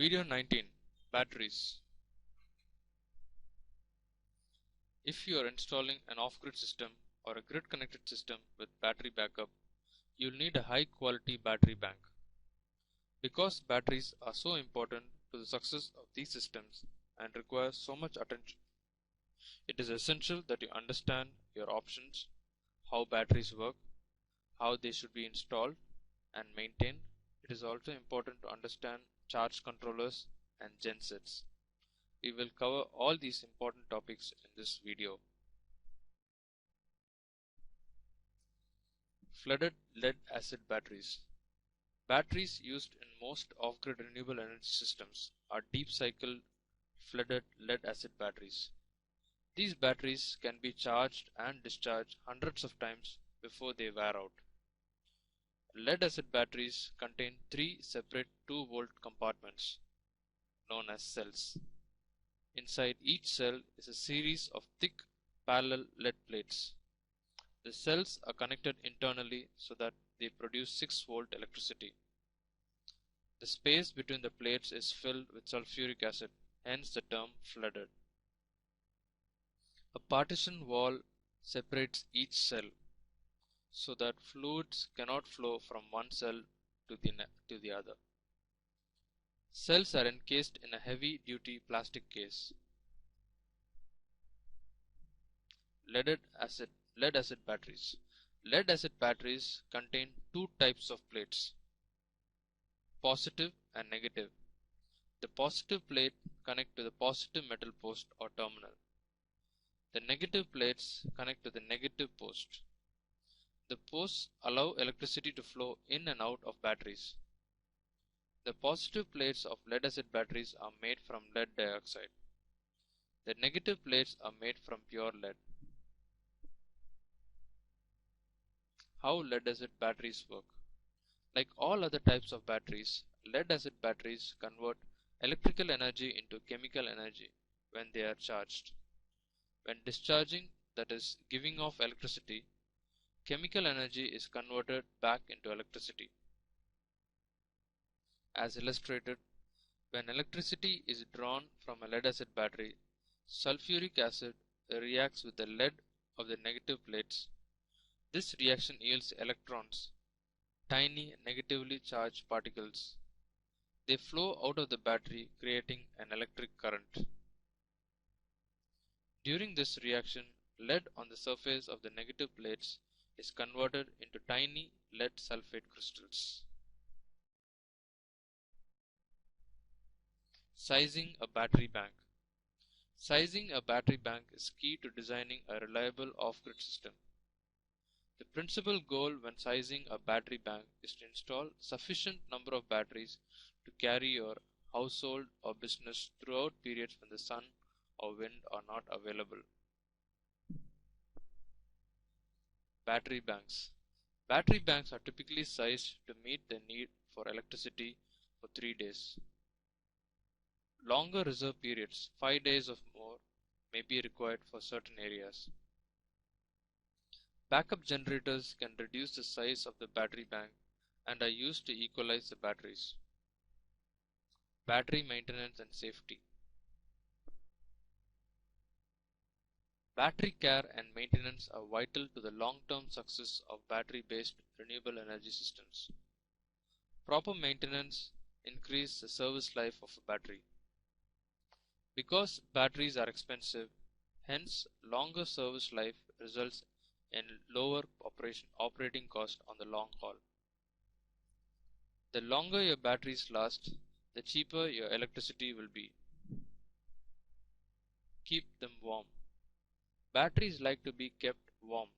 Video 19. Batteries. If you are installing an off-grid system or a grid-connected system with battery backup, you'll need a high-quality battery bank. Because batteries are so important to the success of these systems and require so much attention, it is essential that you understand your options, how batteries work, how they should be installed and maintained. It is also important to understand charge controllers and gensets. We will cover all these important topics in this video. Flooded lead acid batteries. Batteries used in most off-grid renewable energy systems are deep cycle flooded lead acid batteries. These batteries can be charged and discharged hundreds of times before they wear out. Lead acid batteries contain three separate 2-volt compartments known as cells. Inside each cell is a series of thick parallel lead plates. The cells are connected internally so that they produce 6-volt electricity. The space between the plates is filled with sulfuric acid, hence the term flooded. A partition wall separates each cell so that fluids cannot flow from one cell to the other. Cells are encased in a heavy-duty plastic case. Lead acid batteries. Lead acid batteries contain two types of plates, positive and negative. The positive plate connect to the positive metal post or terminal. The negative plates connect to the negative post. The posts allow electricity to flow in and out of batteries. The positive plates of lead acid batteries are made from lead dioxide. The negative plates are made from pure lead. How lead acid batteries work. Like all other types of batteries, lead acid batteries convert electrical energy into chemical energy when they are charged. When discharging, that is, giving off electricity, chemical energy is converted back into electricity. As illustrated, when electricity is drawn from a lead acid battery, sulfuric acid reacts with the lead of the negative plates. This reaction yields electrons, tiny negatively charged particles. They flow out of the battery, creating an electric current. During this reaction, lead on the surface of the negative plates is converted into tiny lead sulfate crystals. Sizing a battery bank. Sizing a battery bank is key to designing a reliable off-grid system. The principal goal when sizing a battery bank is to install sufficient number of batteries to carry your household or business throughout periods when the sun or wind are not available. Battery banks. Battery banks are typically sized to meet the need for electricity for 3 days. Longer reserve periods, 5 days or more, may be required for certain areas. Backup generators can reduce the size of the battery bank and are used to equalize the batteries. Battery maintenance and safety. Battery care and maintenance are vital to the long-term success of battery-based renewable energy systems. Proper maintenance increases the service life of a battery. Because batteries are expensive, hence longer service life results in lower operating cost on the long haul. The longer your batteries last, the cheaper your electricity will be. Keep them warm. Batteries like to be kept warm.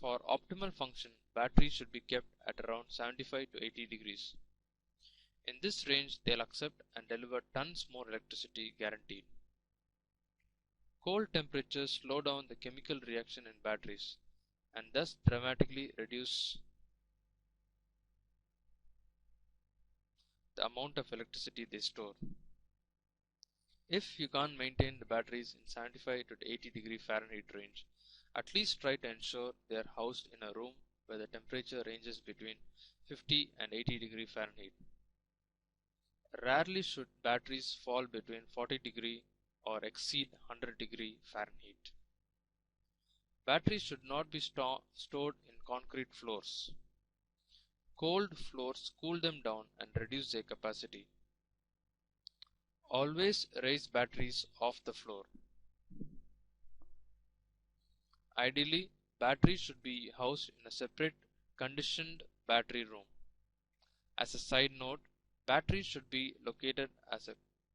For optimal function, batteries should be kept at around 75 to 80 degrees. In this range, they'll accept and deliver tons more electricity guaranteed. Cold temperatures slow down the chemical reaction in batteries and thus dramatically reduce the amount of electricity they store. If you can't maintain the batteries in 75 to 80 degree Fahrenheit range, at least try to ensure they are housed in a room where the temperature ranges between 50 and 80 degree Fahrenheit. Rarely should batteries fall between 40 or exceed 100 Fahrenheit. Batteries should not be stored in concrete floors. Cold floors cool them down and reduce their capacity. Always raise batteries off the floor. Ideally, batteries should be housed in a separate conditioned battery room. As a side note, batteries should be located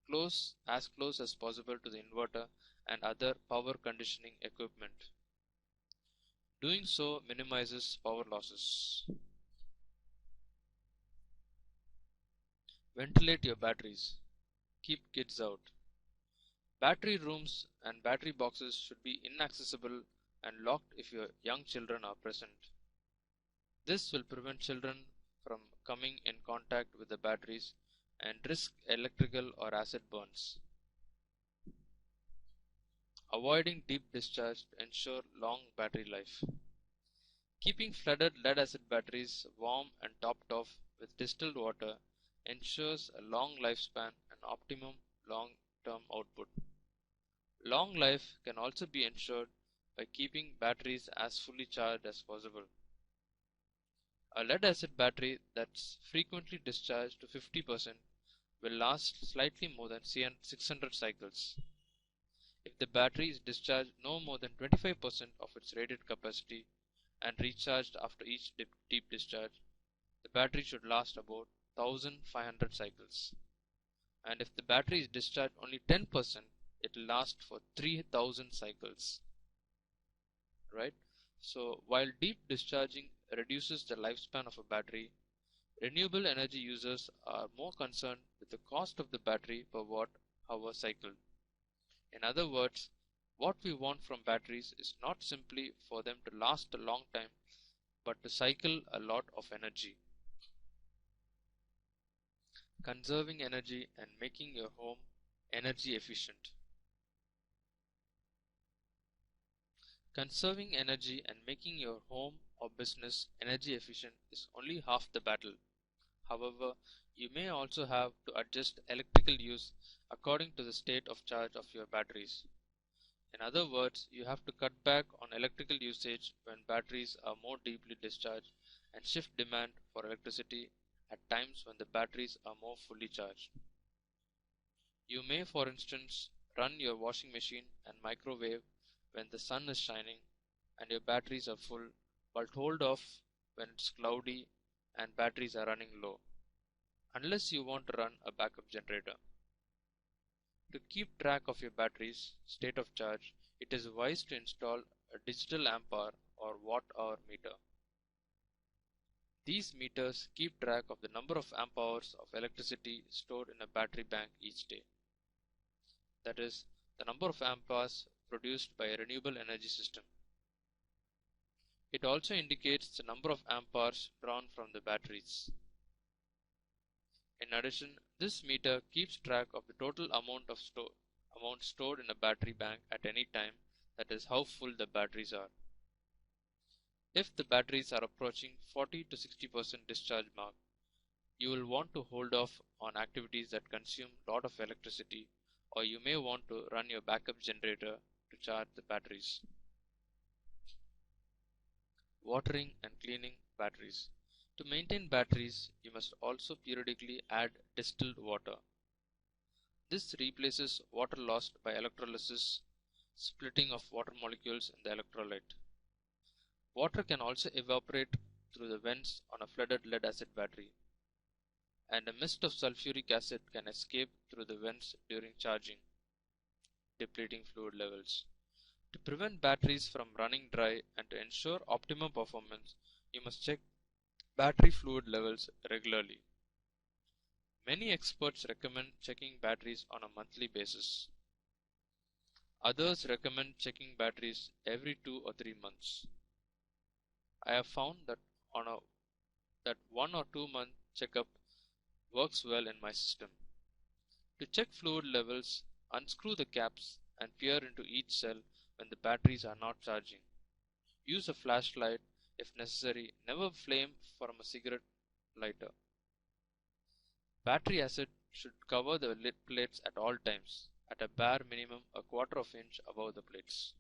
close as possible to the inverter and other power conditioning equipment. Doing so minimizes power losses. Ventilate your batteries. Keep kids out. Battery rooms and battery boxes should be inaccessible and locked if your young children are present. This will prevent children from coming in contact with the batteries and risk electrical or acid burns. Avoiding deep discharge to ensure long battery life. Keeping flooded lead acid batteries warm and topped off with distilled water ensures a long lifespan and optimum long-term output. Long life can also be ensured by keeping batteries as fully charged as possible. A lead acid battery that's frequently discharged to 50% will last slightly more than 600 cycles. If the battery is discharged no more than 25% of its rated capacity and recharged after each deep discharge, the battery should last about 1500 cycles. And if the battery is discharged only 10%, it will last for 3000 cycles. Right? So while deep discharging reduces the lifespan of a battery, renewable energy users are more concerned with the cost of the battery per watt hour cycled. In other words, what we want from batteries is not simply for them to last a long time, but to cycle a lot of energy. Conserving energy and making your home energy efficient. Conserving energy and making your home or business energy efficient is only half the battle. However, you may also have to adjust electrical use according to the state of charge of your batteries. In other words, you have to cut back on electrical usage when batteries are more deeply discharged and shift demand for electricity at times when the batteries are more fully charged. You may, for instance, run your washing machine and microwave when the sun is shining and your batteries are full, but hold off when it's cloudy and batteries are running low, unless you want to run a backup generator. To keep track of your battery's state of charge, it is wise to install a digital ampere or watt-hour meter. These meters keep track of the number of amp hours of electricity stored in a battery bank each day. That is, the number of amp hours produced by a renewable energy system. It also indicates the number of amp hours drawn from the batteries. In addition, this meter keeps track of the total amount stored in a battery bank at any time, that is how full the batteries are. If the batteries are approaching 40 to 60% discharge mark, you will want to hold off on activities that consume a lot of electricity, or you may want to run your backup generator to charge the batteries. Watering and cleaning batteries. To maintain batteries, you must also periodically add distilled water. This replaces water lost by electrolysis, splitting of water molecules in the electrolyte. Water can also evaporate through the vents on a flooded lead acid battery, and a mist of sulfuric acid can escape through the vents during charging, depleting fluid levels. To prevent batteries from running dry and to ensure optimum performance, you must check battery fluid levels regularly. Many experts recommend checking batteries on a monthly basis. Others recommend checking batteries every 2 or 3 months. I have found that that 1 or 2 month checkup works well in my system. To check fluid levels, unscrew the caps and peer into each cell when the batteries are not charging. Use a flashlight if necessary. Never flame from a cigarette lighter. Battery acid should cover the lid plates at all times, at a bare minimum a quarter of inch above the plates.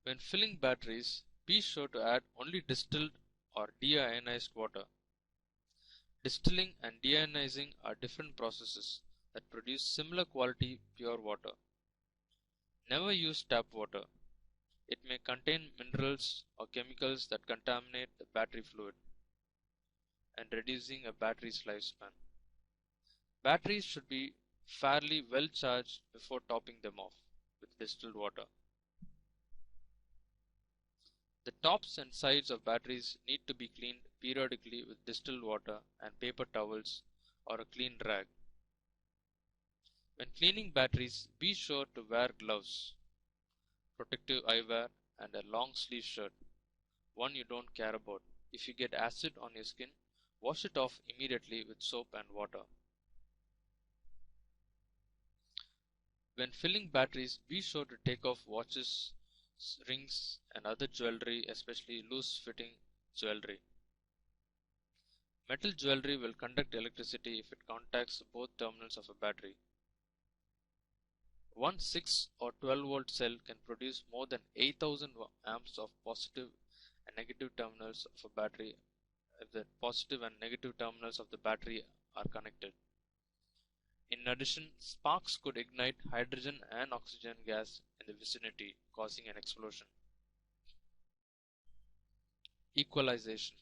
When filling batteries, be sure to add only distilled or deionized water. Distilling and deionizing are different processes that produce similar quality pure water. Never use tap water. It may contain minerals or chemicals that contaminate the battery fluid and reducing a battery's lifespan. Batteries should be fairly well charged before topping them off with distilled water. The tops and sides of batteries need to be cleaned periodically with distilled water and paper towels or a clean rag. When cleaning batteries, be sure to wear gloves, protective eyewear, and a long sleeve shirt, one you don't care about. If you get acid on your skin, wash it off immediately with soap and water. When filling batteries, be sure to take off watches, rings, and other jewelry, especially loose-fitting jewelry. Metal jewelry will conduct electricity if it contacts both terminals of a battery. One 6 or 12 volt cell can produce more than 8000 amps of positive and negative terminals of a battery if the positive and negative terminals of the battery are connected. In addition, sparks could ignite hydrogen and oxygen gas in the vicinity, causing an explosion. Equalization.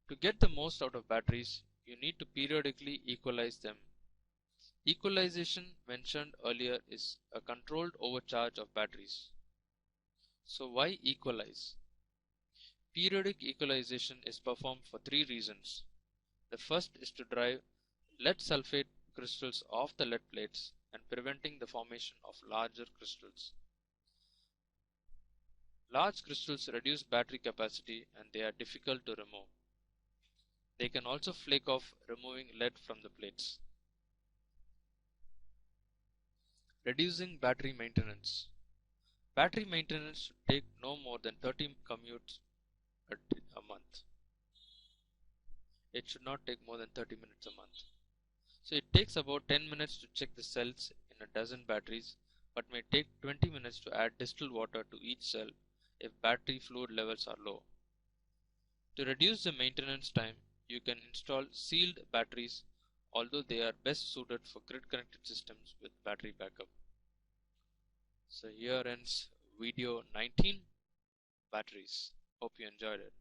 To get the most out of batteries, you need to periodically equalize them. Equalization mentioned earlier is a controlled overcharge of batteries. So why equalize? Periodic equalization is performed for three reasons. The first is to drive lead sulfate crystals off the lead plates and preventing the formation of larger crystals. Large crystals reduce battery capacity and they are difficult to remove. They can also flake off, removing lead from the plates. Reducing battery maintenance. Battery maintenance should take no more than 30 commutes a month. It should not take more than 30 minutes a month. So it takes about 10 minutes to check the cells in a dozen batteries, but may take 20 minutes to add distilled water to each cell if battery fluid levels are low. To reduce the maintenance time, you can install sealed batteries, although they are best suited for grid-connected systems with battery backup. So here ends video 19, batteries. Hope you enjoyed it.